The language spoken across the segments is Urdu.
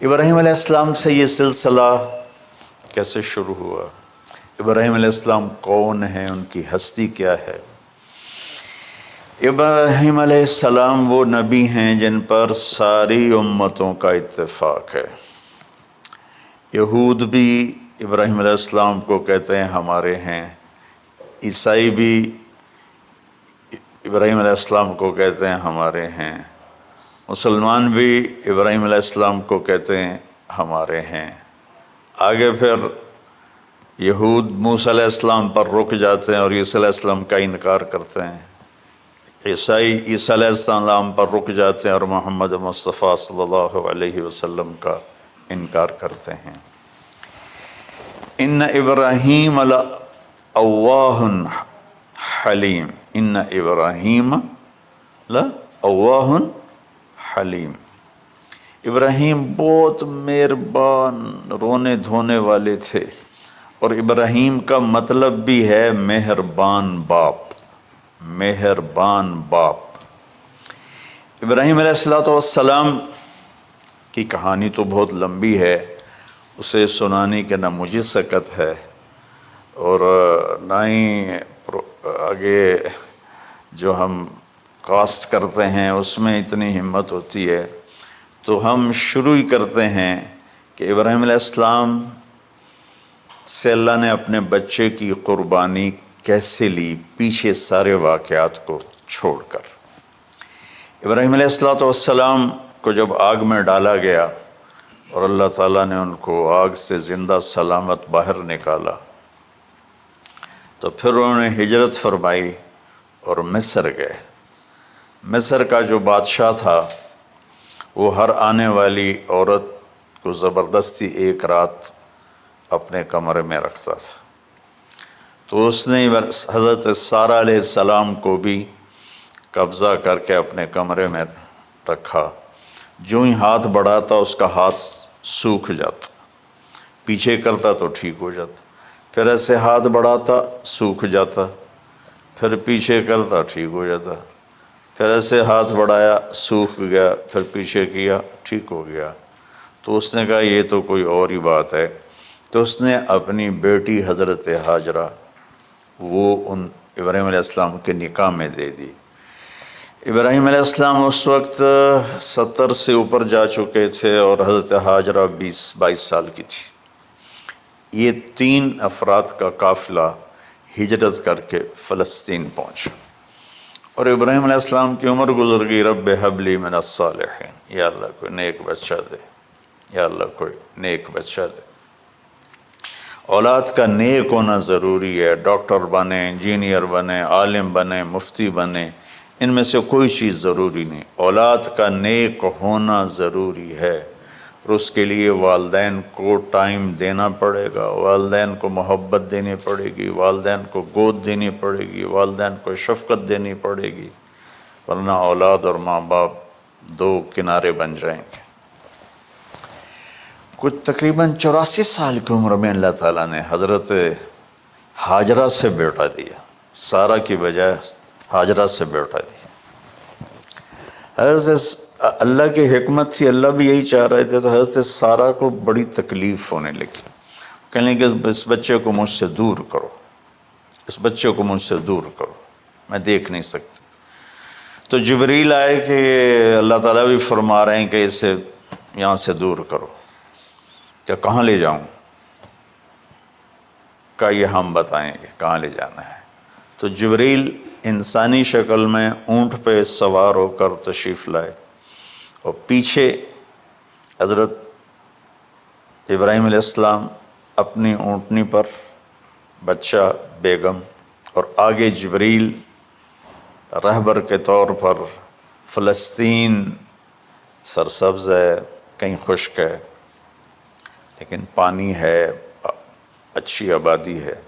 ابراہیم علیہ السلام سے یہ سلسلہ کیسے شروع ہوا؟ ابراہیم علیہ السلام کون ہیں؟ ان کی ہستی کیا ہے؟ ابراہیم علیہ السلام وہ نبی ہیں جن پر ساری امتوں کا اتفاق ہے۔ یہود بھی ابراہیم علیہ السلام کو کہتے ہیں ہمارے ہیں، عیسائی بھی ابراہیم علیہ السلام کو کہتے ہیں ہمارے ہیں، مسلمان بھی ابراہیم علیہ السلام کو کہتے ہیں ہمارے ہیں۔ آگے پھر یہود موسیٰ علیہ السلام پر رک جاتے ہیں اور عیسیٰ علیہ السلام کا انکار کرتے ہیں، عیسائی عیسیٰ علیہ السلام پر رک جاتے ہیں اور محمد مصطفیٰ صلی اللہ علیہ وسلم کا انکار کرتے ہیں۔ ان ابراہیم لأواہ حلیم، ان ابراہیم لأواہ حلیم، ابراہیم بہت مہربان رونے دھونے والے تھے، اور ابراہیم کا مطلب بھی ہے مہربان باپ، مہربان باپ۔ ابراہیم علیہ السلام کی کہانی تو بہت لمبی ہے، اسے سنانے کے نہ مجھے سکت ہے اور نہ ہی آگے جو ہم کاسٹ کرتے ہیں اس میں اتنی ہمت ہوتی ہے، تو ہم شروع ہی کرتے ہیں کہ ابراہیم علیہ السلام سے اللہ نے اپنے بچے کی قربانی کیسے لی، پیچھے سارے واقعات کو چھوڑ کر۔ ابراہیم علیہ السلام کو جب آگ میں ڈالا گیا اور اللہ تعالیٰ نے ان کو آگ سے زندہ سلامت باہر نکالا، تو پھر انہوں نے ہجرت فرمائی اور مصر گئے۔ مصر کا جو بادشاہ تھا وہ ہر آنے والی عورت کو زبردستی ایک رات اپنے کمرے میں رکھتا تھا، تو اس نے حضرت سارہ علیہ السلام کو بھی قبضہ کر کے اپنے کمرے میں رکھا۔ جو ہی ہاتھ بڑھاتا اس کا ہاتھ سوکھ جاتا، پیچھے کرتا تو ٹھیک ہو جاتا، پھر ایسے ہاتھ بڑھاتا سوکھ جاتا، پھر پیچھے کرتا ٹھیک ہو جاتا، پھر ایسے ہاتھ بڑھایا سوکھ گیا، پھر پیچھے کیا ٹھیک ہو گیا۔ تو اس نے کہا یہ تو کوئی اور ہی بات ہے، تو اس نے اپنی بیٹی حضرت ہاجرہ وہ ان ابراہیم علیہ السلام کے نکاح میں دے دی۔ ابراہیم علیہ السلام اس وقت 70 سے اوپر جا چکے تھے اور حضرت ہاجرہ 22 سال کی تھی۔ یہ 3 افراد کا قافلہ ہجرت کر کے فلسطین پہنچا، اور ابراہیم علیہ السلام کی عمر گزر گئی۔ رب ہب لی من الصالحین، یا اللہ کوئی نیک بچہ دے، یا اللہ کوئی نیک بچہ دے۔ اولاد کا نیک ہونا ضروری ہے، ڈاکٹر بنے، انجینئر بنے، عالم بنے، مفتی بنے، ان میں سے کوئی چیز ضروری نہیں، اولاد کا نیک ہونا ضروری ہے، اور اس کے لیے والدین کو ٹائم دینا پڑے گا، والدین کو محبت دینی پڑے گی، والدین کو گود دینی پڑے گی، والدین کو شفقت دینی پڑے گی، ورنہ اولاد اور ماں باپ 2 کنارے بن جائیں گے۔ کچھ تقریباً 84 سال کی عمر میں اللہ تعالیٰ نے حضرت ہاجرہ سے بیٹا دیا، سارہ کی بجائے ہاجرہ سے بیٹا دیا۔ حضرت اللہ کی حکمت تھی، اللہ بھی یہی چاہ رہے تھے، تو حضرت سارہ کو بڑی تکلیف ہونے لگی، کہنے کہ اس بچے کو مجھ سے دور کرو، اس بچے کو مجھ سے دور کرو، میں دیکھ نہیں سکتی۔ تو جبریل آئے کہ اللہ تعالیٰ بھی فرما رہے ہیں کہ اسے یہاں سے دور کرو، کہ کہاں لے جاؤں؟ کہ یہ ہم بتائیں گے کہاں لے جانا ہے۔ تو جبریل انسانی شکل میں اونٹ پہ سوار ہو کر تشریف لائے، اور پیچھے حضرت ابراہیم علیہ السلام اپنی اونٹنی پر، بچہ بیگم، اور آگے جبریل رہبر کے طور پر۔ فلسطین سرسبز ہے، کہیں خشک ہے، لیکن پانی ہے، اچھی آبادی ہے۔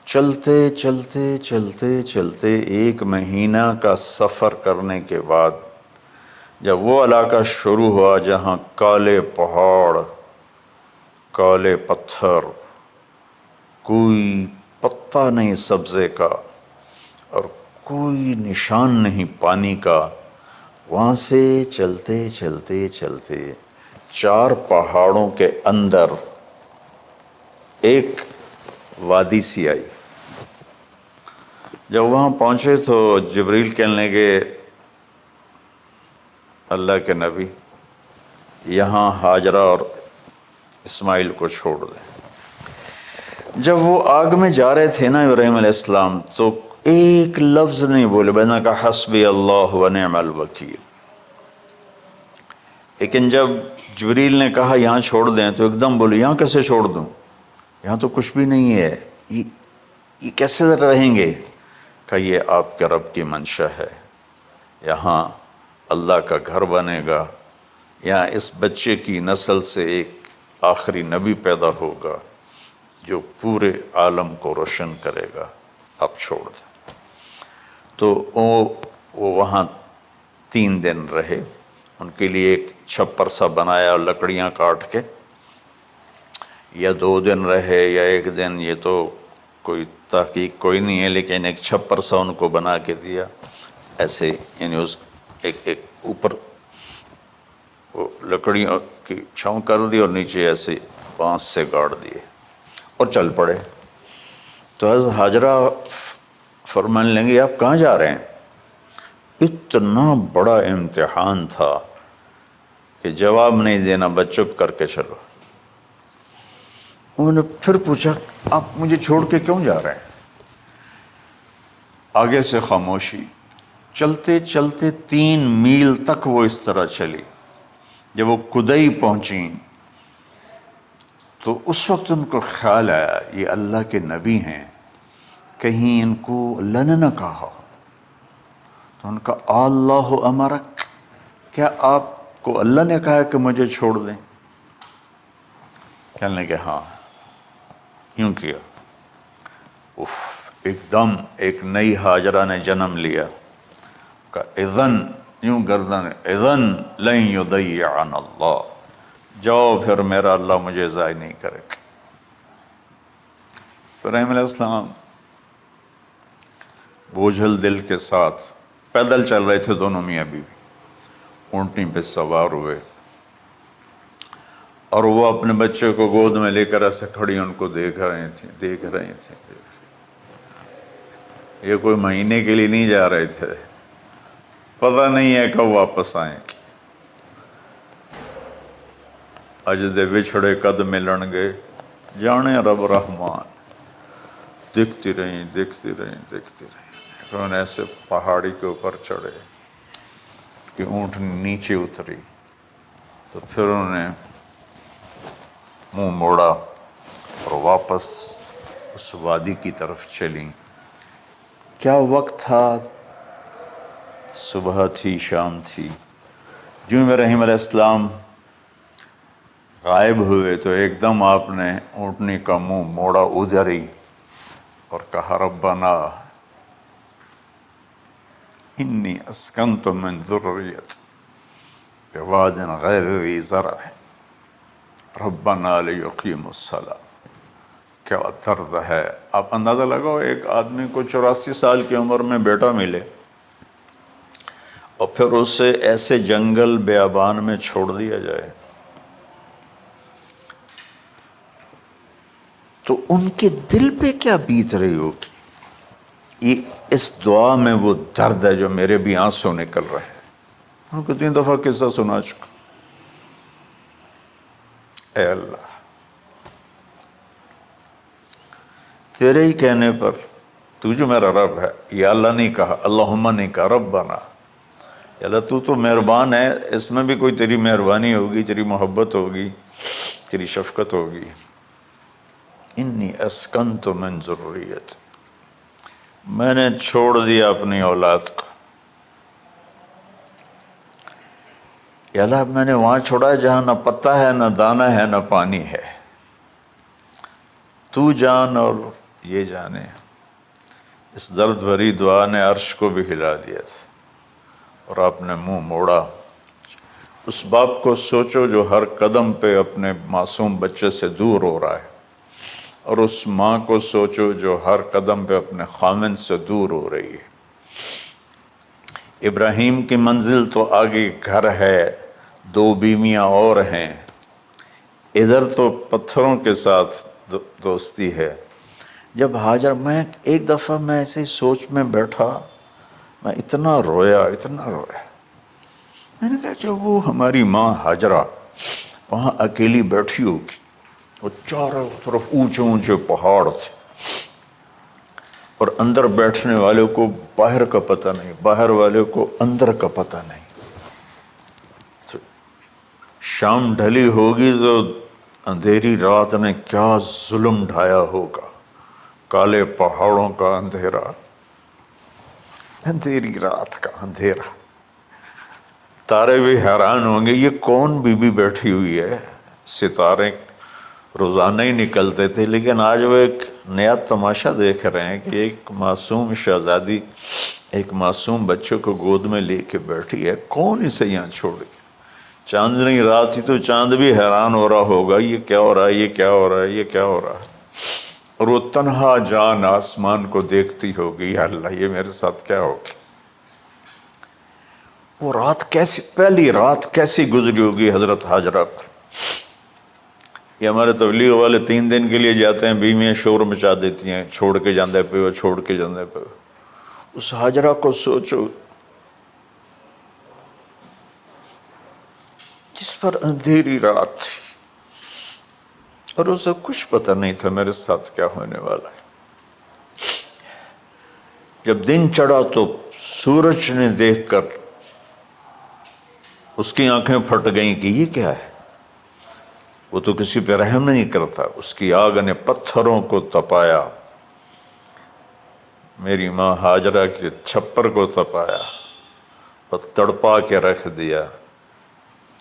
چلتے چلتے چلتے چلتے 1 مہینہ کا سفر کرنے کے بعد جب وہ علاقہ شروع ہوا جہاں کالے پہاڑ، کالے پتھر، کوئی پتا نہیں سبزے کا اور کوئی نشان نہیں پانی کا، وہاں سے چلتے چلتے چلتے 4 پہاڑوں کے اندر ایک وادی سی آئی۔ جب وہاں پہنچے تو جبریل کہنے لگے اللہ کے نبی یہاں ہاجرہ اور اسماعیل کو چھوڑ دیں۔ جب وہ آگ میں جا رہے تھے نا ابراہیم علیہ السلام، تو ایک لفظ نہیں بولے، بس نے کہا حسبی اللہ و نعم الوکیل۔ لیکن جب جبریل نے کہا یہاں چھوڑ دیں تو ایک دم بولے یہاں کیسے چھوڑ دوں، یہاں تو کچھ بھی نہیں ہے، یہ کیسے رہیں گے؟ کہ یہ آپ کے رب کی منشا ہے، یہاں اللہ کا گھر بنے گا، یہاں اس بچے کی نسل سے ایک آخری نبی پیدا ہوگا جو پورے عالم کو روشن کرے گا، آپ چھوڑ دیں۔ تو وہ وہاں 3 دن رہے، ان کے لیے ایک چھپر سا بنایا لکڑیاں کاٹ کے، یا 2 دن رہے یا 1 دن، یہ تو کوئی تحقیق کوئی نہیں ہے، لیکن ایک چھپر سا ان کو بنا کے دیا ایسے، یعنی اس ایک اوپر وہ لکڑیوں کی چھاؤں کر دی اور نیچے ایسے بانس سے گاڑ دیے اور چل پڑے۔ تو حضرت ہاجرہ فرمانے لگے آپ کہاں جا رہے ہیں؟ اتنا بڑا امتحان تھا کہ جواب نہیں دینا، بس چپ کر کے چلو۔ انہوں نے پھر پوچھا آپ مجھے چھوڑ کے کیوں جا رہے ہیں؟ آگے سے خاموشی، چلتے چلتے 3 میل تک وہ اس طرح چلی۔ جب وہ کدئی پہنچیں تو اس وقت ان کو خیال آیا یہ اللہ کے نبی ہیں، کہیں ان کو اللہ نے نہ کہا۔ تو ان کا اللہ امرک، کیا آپ کو اللہ نے کہا کہ مجھے چھوڑ دیں؟ کہنے لگے ہاں، یوں کیا۔ ایک دم ایک نئی ہاجرہ نے جنم لیا، کہ اذن، یوں گردن، اذن لن یضیعنا اللہ، جاؤ پھر میرا اللہ مجھے ضائع نہیں کرے گا۔ ابراہیم علیہ السلام بوجھل دل کے ساتھ پیدل چل رہے تھے، دونوں میاں بیوی اونٹنی پہ سوار ہوئے، اور وہ اپنے بچے کو گود میں لے کر ایسے کھڑی ان کو دیکھ رہے تھے۔ یہ کوئی مہینے کے لیے نہیں جا رہے تھے، پتہ نہیں ہے کب واپس آئیں۔ اج دے وچھڑے قد ملن گے، جانے رب رحمان۔ دیکھتی رہیں۔ پھر انہیں ایسے پہاڑی کے اوپر چڑھے کہ اونٹ نیچے اتری، تو پھر انہوں نے منہ موڑا اور واپس اس وادی کی طرف چلیں۔ کیا وقت تھا، صبح تھی، شام تھی۔ جو ابراہیم علیہ السلام غائب ہوئے تو ایک دم آپ نے اونٹنی کا منہ موڑا ادھر ہی اور کہا ربنا انی اسکنت من ذریت بواد غیر ذی زرع ربنا لیقیموا الصلاۃ۔ کیا درد ہے! آپ اندازہ لگاؤ، ایک آدمی کو 84 سال کی عمر میں بیٹا ملے اور پھر اسے ایسے جنگل بیابان میں چھوڑ دیا جائے، تو ان کے دل پہ کیا بیت رہی ہوگی۔ یہ اس دعا میں وہ درد ہے جو میرے بھی آنسو نکل رہے ہیں۔ ہم کو 3 دفعہ قصہ سنا چکا۔ اے اللہ، تیرے ہی کہنے پر، تو جو میرا رب ہے، یا اللہ نہیں کہا، اللہم نہیں کہا، ربنا، یا اللہ تو مہربان ہے، اس میں بھی کوئی تیری مہربانی ہوگی، تیری محبت ہوگی، تیری شفقت ہوگی۔ انی اسکنت من ذریت، میں نے چھوڑ دیا اپنی اولاد کو۔ یا اللہ میں نے وہاں چھوڑا جہاں نہ پتا ہے، نہ دانا ہے، نہ پانی ہے، تو جان اور یہ جانے۔ اس درد بھری دعا نے عرش کو بھی ہلا دیا تھا، اور آپ نے منہ موڑا۔ اس باپ کو سوچو جو ہر قدم پہ اپنے معصوم بچے سے دور ہو رہا ہے، اور اس ماں کو سوچو جو ہر قدم پہ اپنے خامن سے دور ہو رہی ہے۔ ابراہیم کی منزل تو آگے گھر ہے، 2 بیویاں اور ہیں، ادھر تو پتھروں کے ساتھ دوستی ہے. جب ہاجر، میں ایک دفعہ میں ایسے سوچ میں بیٹھا، میں اتنا رویا. میں نے کہا جب وہ ہماری ماں ہاجرہ وہاں اکیلی بیٹھی ہوگی، وہ چاروں طرف اونچے اونچے پہاڑ تھے، اور اندر بیٹھنے والے کو باہر کا پتہ نہیں، باہر والے کو اندر کا پتہ نہیں. شام ڈھلی ہوگی تو اندھیری رات نے کیا ظلم ڈھایا ہوگا، کالے پہاڑوں کا اندھیرا، اندھیری رات کا اندھیرا. تارے بھی حیران ہوں گے، یہ کون بی بی بیٹھی ہوئی ہے. ستارے روزانہ ہی نکلتے تھے، لیکن آج وہ ایک نیا تماشا دیکھ رہے ہیں کہ ایک معصوم شہزادی ایک معصوم بچے کو گود میں لے کے بیٹھی ہے. کون اسے یہاں چھوڑے؟ چاندنی رات ہی تو چاند بھی حیران ہو رہا ہوگا، یہ کیا ہو رہا ہے، یہ کیا ہو رہا ہے، یہ کیا ہو رہا ہے. اور وہ تنہا جان آسمان کو دیکھتی ہوگی، یا اللہ یہ میرے ساتھ کیا ہوگی. وہ رات کیسی، پہلی رات کیسی گزری ہوگی حضرت ہاجرہ پر. یہ ہمارے تبلیغ والے 3 دن کے لیے جاتے ہیں، بیویاں شور مچا دیتی ہیں، چھوڑ کے جاندے پہ وہ، چھوڑ کے جاندے پہ. اس ہاجرہ کو سوچو جس پر اندھیری رات تھی، اور اسے کچھ پتہ نہیں تھا میرے ساتھ کیا ہونے والا ہے. جب دن چڑھا تو سورج نے دیکھ کر اس کی آنکھیں پھٹ گئیں کہ یہ کیا ہے. وہ تو کسی پہ رحم نہیں کرتا. اس کی آگ نے پتھروں کو تپایا، میری ماں ہاجرہ کے چھپر کو تپایا اور تڑپا کے رکھ دیا.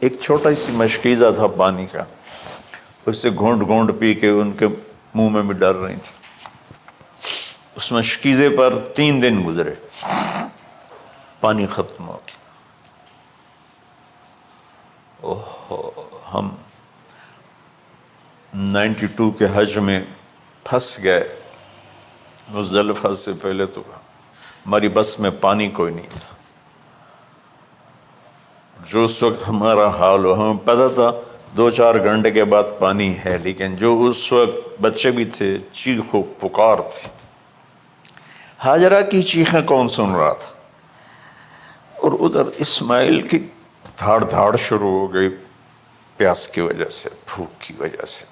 ایک چھوٹا سی مشکیزہ تھا پانی کا، اس سے گھونٹ گھونٹ پی کے ان کے منہ میں بھی ڈال رہی تھی. اس مشکیزے پر 3 دن گزرے، پانی ختم ہو گیا. ہم 92 کے حج میں پھنس گئے. مزدلفہ سے پہلے تو ہماری بس میں پانی کوئی نہیں تھا. جو اس وقت ہمارا حال ہو، ہمیں پتہ تھا 2-4 گھنٹے کے بعد پانی ہے، لیکن جو اس وقت بچے بھی تھے، چیخ و پکار تھی. ہاجرہ کی چیخیں کون سن رہا تھا؟ اور ادھر اسماعیل کی دھاڑ دھاڑ شروع ہو گئی، پیاس کی وجہ سے، بھوک کی وجہ سے.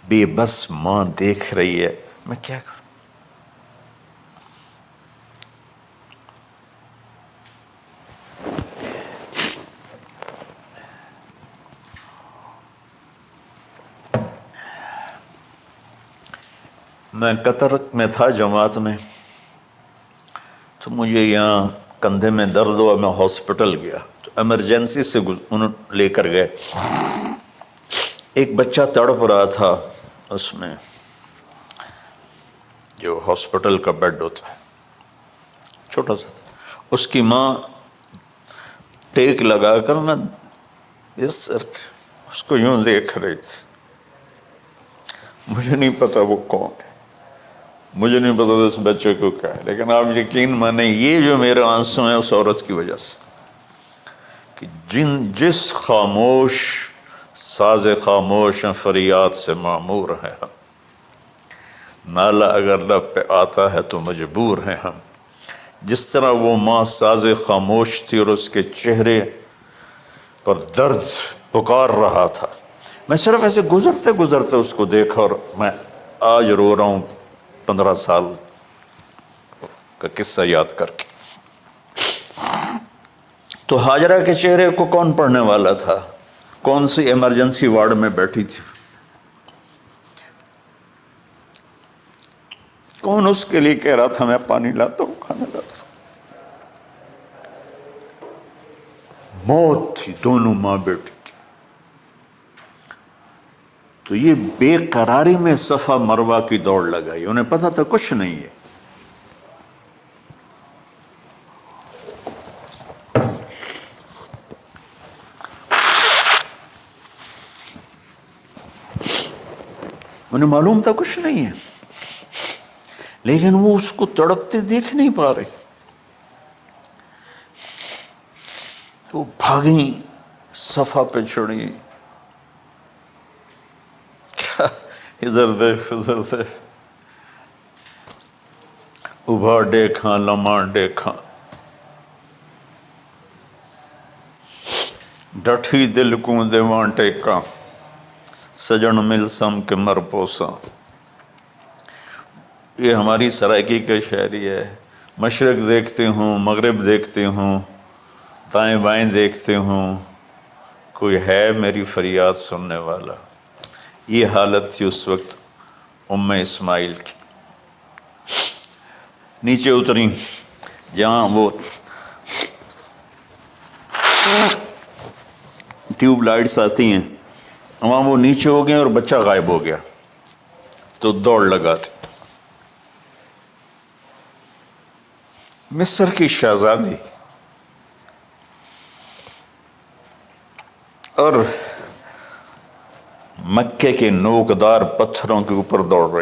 بے بس ماں دیکھ رہی ہے، میں کیا کروں. میں قطر میں تھا جماعت میں، تو مجھے یہاں کندھے میں درد ہوا، میں ہاسپٹل گیا تو ایمرجنسی سے انہوں لے کر گئے. ایک بچہ تڑپ رہا تھا اس میں، جو ہاسپٹل کا بیڈ ہوتا ہے، چھوٹا سا. اس کی ماں ٹیک لگا کر نا اس کو یوں دیکھ رہی تھی. مجھے نہیں پتا وہ کون ہے، مجھے نہیں پتا اس بچے کو کیا ہے، لیکن آپ یقین مانیں یہ جو میرے آنسو ہیں اس عورت کی وجہ سے، کہ جس خاموش ساز خاموش فریاد سے معمور ہیں ہم. نالہ اگر لب پہ آتا ہے تو مجبور ہیں ہم. جس طرح وہ ماں ساز خاموش تھی اور اس کے چہرے پر درد پکار رہا تھا، میں صرف ایسے گزرتے گزرتے اس کو دیکھا، اور میں آج رو رہا ہوں 15 سال کا قصہ یاد کر کے. تو ہاجرہ کے چہرے کو کون پڑھنے والا تھا؟ کون سی ایمرجنسی وارڈ میں بیٹھی تھی؟ کون اس کے لیے کہہ رہا تھا میں پانی لاتا ہوں، کھانا لاتا ہوں؟ موت تھی دونوں ماں بیٹی کی. تو یہ بے قراری میں صفا مروہ کی دوڑ لگائی. انہیں پتا تھا کچھ نہیں ہے. انہیں معلوم تھا کچھ نہیں ہے، لیکن وہ اس کو تڑپتے دیکھ نہیں پا رہے. وہ بھاگیں، صفا پہ چڑھی، ادھر دیکھ ادھر دیکھ، ابھا دیکھاں لمحہ دیکھاں، ڈٹھی دل کو دیواں ٹیکاں، سجن مل سم کے مر پوساں۔ یہ ہماری سرائکی کا شاعری ہے۔ مشرق دیکھتے ہوں، مغرب دیکھتے ہوں، دائیں بائیں دیکھتے ہوں، کوئی ہے میری فریاد سننے والا۔ یہ حالت تھی اس وقت ام اسماعیل کی۔ نیچے اتری جہاں وہ ٹیوب لائٹس آتی ہیں، وہاں وہ نیچے ہو گئے اور بچہ غائب ہو گیا، تو دوڑ لگاتے۔ مصر کی شہزادی اور مکے کے نوکدار پتھروں کے اوپر دوڑ رہی۔